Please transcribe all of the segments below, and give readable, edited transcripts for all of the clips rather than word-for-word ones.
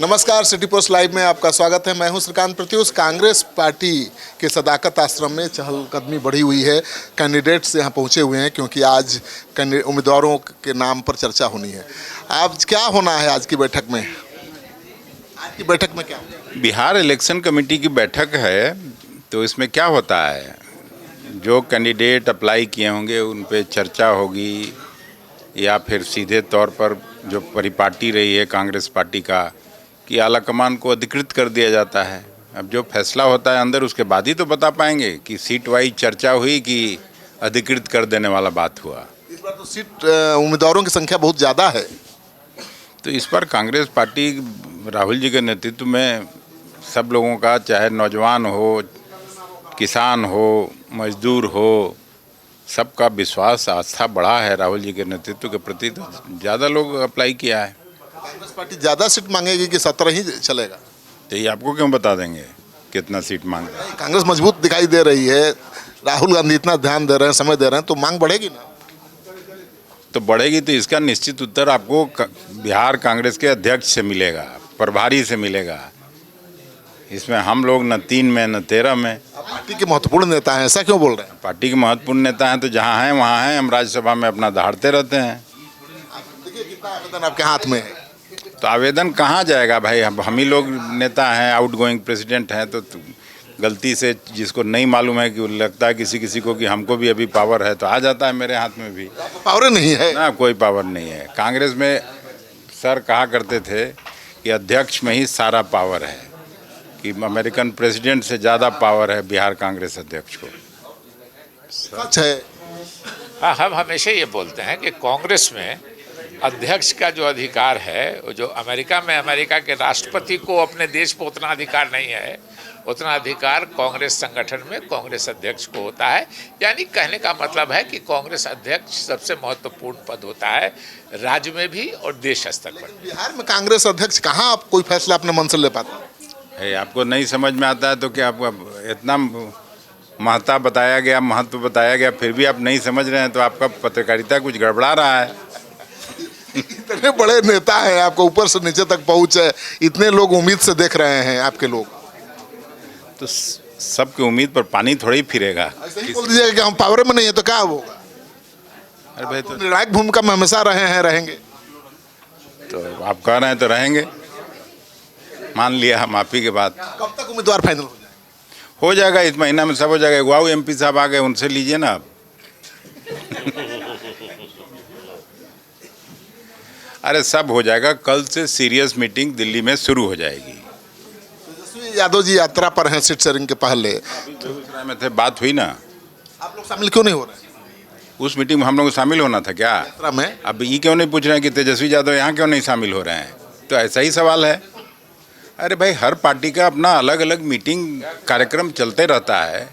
नमस्कार, city post live में आपका स्वागत है। मैं हूं श्रीकांत प्रत्युष। कांग्रेस पार्टी के सदाकत आश्रम में चहलकदमी बढ़ी हुई है। कैंडिडेट्स यहां पहुंचे हुए हैं क्योंकि आज उम्मीदवारों के नाम पर चर्चा होनी है। आज क्या होना है आज की बैठक में? आज की बैठक में क्या होगा? बिहार इलेक्शन कमेटी की बैठक है, तो इसमें क्या होता है, जो कैंडिडेट अप्लाई किए होंगे उन पे चर्चा होगी, या फिर सीधे तौर पर जो परिपाटी रही है कांग्रेस पार्टी का कि आलाकमान को अधिकृत कर दिया जाता है। अब जो फैसला होता है अंदर, उसके बाद ही तो बता पाएंगे कि सीट वाइज चर्चा हुई कि अधिकृत कर देने वाला बात हुआ। इस बार तो सीट उम्मीदवारों की संख्या बहुत ज़्यादा है, तो इस पर कांग्रेस पार्टी राहुल जी के नेतृत्व में सब लोगों का, चाहे नौजवान हो, किसान हो, मजदूर हो, सबका विश्वास आस्था बढ़ा है राहुल जी के नेतृत्व के प्रति, तो ज़्यादा लोग अप्लाई किया है। कांग्रेस पार्टी ज़्यादा सीट मांगेगी कि 17 ही चलेगा? तो ये आपको क्यों बता देंगे कितना सीट मांग रहे हैं? कांग्रेस मजबूत दिखाई दे रही है, राहुल गांधी इतना ध्यान दे रहे हैं, समय दे रहे हैं, तो मांग बढ़ेगी ना? तो बढ़ेगी, तो इसका निश्चित उत्तर आपको बिहार कांग्रेस के अध्यक्ष से मिलेगा, प्रभारी से मिलेगा। इसमें हम लोग न 3 में न 13 में। पार्टी के महत्वपूर्ण नेता हैं, ऐसा क्यों बोल रहे हैं? पार्टी के महत्वपूर्ण नेता हैं तो जहाँ हैं वहाँ हैं। हम राज्यसभा में अपना दहाड़ते रहते हैं। देखिए कितना आवेदन आपके हाथ में है। तो आवेदन कहाँ जाएगा भाई? हम ही लोग नेता हैं, आउटगोइंग प्रेसिडेंट हैं, तो गलती से जिसको नहीं मालूम है कि लगता है किसी को कि हमको भी अभी पावर है, तो आ जाता है मेरे हाथ में भी। पावर नहीं है ना, कोई पावर नहीं है। कांग्रेस में सर कहा करते थे कि अध्यक्ष में ही सारा पावर है, कि अमेरिकन प्रेसिडेंट से ज़्यादा पावर है बिहार कांग्रेस अध्यक्ष को। सच है। हाँ, हम हमेशा ये बोलते हैं कि कांग्रेस में अध्यक्ष का जो अधिकार है, वो जो अमेरिका में अमेरिका के राष्ट्रपति को अपने देश पर उतना अधिकार नहीं है, उतना अधिकार कांग्रेस संगठन में कांग्रेस अध्यक्ष को होता है। यानी कहने का मतलब है कि कांग्रेस अध्यक्ष सबसे महत्वपूर्ण पद होता है, राज्य में भी और देश स्तर पर। बिहार में कांग्रेस अध्यक्ष कहाँ आप कोई फैसला अपने मन से ले पाते हैं? आपको नहीं समझ में आता है तो क्या आपको इतना महत्ता बताया गया, महत्व बताया गया, फिर भी आप नहीं समझ रहे हैं, तो आपका पत्रकारिता कुछ गड़बड़ा रहा है। इतने बड़े नेता हैं, आपको ऊपर से नीचे तक पहुँच है, इतने लोग उम्मीद से देख रहे हैं आपके लोग, तो सबकी उम्मीद पर पानी थोड़ी फिरेगा। ऐसे ही बोल दीजिएगा कि हम पावर में नहीं है तो क्या होगा? अरे भाई, तो निर्णायक भूमिका में हमेशा रहे हैं, रहेंगे। तो आप कह रहे हैं तो रहेंगे, मान लिया हम आप ही के बात। कब तक उम्मीदवार फाइनल हो जाए? हो जाएगा, इस महीना में सब हो जाएगा। गुआऊ एमपी साहब आ गए, उनसे लीजिए ना आप। अरे सब हो जाएगा। कल से सीरियस मीटिंग दिल्ली में शुरू हो जाएगी। तेजस्वी यादव जी यात्रा पर हैं सीट शेयरिंग के पहले, बेगूसराय में थे, बात हुई ना। आप लोग शामिल क्यों नहीं हो रहे उस मीटिंग में हम लोग को शामिल होना था क्या? यात्रा में? अब ये क्यों नहीं पूछ रहे हैं कि तेजस्वी यादव यहाँ क्यों नहीं शामिल हो रहे हैं? तो ऐसा ही सवाल है। अरे भाई, हर पार्टी का अपना अलग अलग मीटिंग कार्यक्रम चलते रहता है।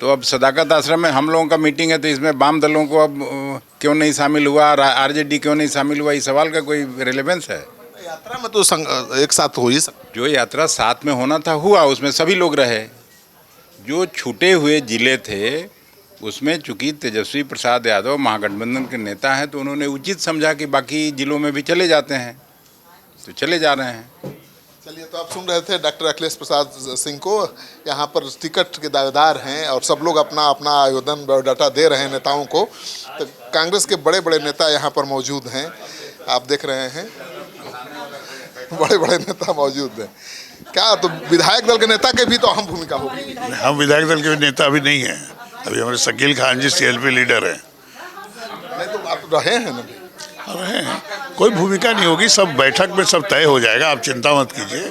तो अब सदाकत आश्रम में हम लोगों का मीटिंग है, तो इसमें वाम दलों को अब क्यों नहीं शामिल हुआ, आरजेडी क्यों नहीं शामिल हुआ, इस सवाल का कोई रिलेवेंस है? यात्रा में तो एक साथ हो ही सकता। जो यात्रा साथ में होना था हुआ, उसमें सभी लोग रहे। जो छूटे हुए जिले थे उसमें चूंकि तेजस्वी प्रसाद यादव महागठबंधन के नेता हैं, तो उन्होंने उचित समझा कि बाकी जिलों में भी चले जाते हैं, तो चले जा रहे हैं। चलिए, तो आप सुन रहे थे डॉक्टर अखिलेश प्रसाद सिंह को। यहाँ पर टिकट के दावेदार हैं और सब लोग अपना अपना आवेदन बायोडाटा दे रहे हैं नेताओं को। तो कांग्रेस के बड़े बड़े नेता यहाँ पर मौजूद हैं, आप देख रहे हैं, बड़े बड़े नेता मौजूद हैं। क्या तो विधायक दल के नेता के भी तो अहम भूमिका होगी? हम विधायक दल के नेता अभी नहीं हैं। अभी हमारे शकील खान जी CLP लीडर हैं। नहीं तो आप रहे हैं ना? रहे हैं, कोई भूमिका नहीं होगी। सब बैठक में सब तय हो जाएगा, आप चिंता मत कीजिए।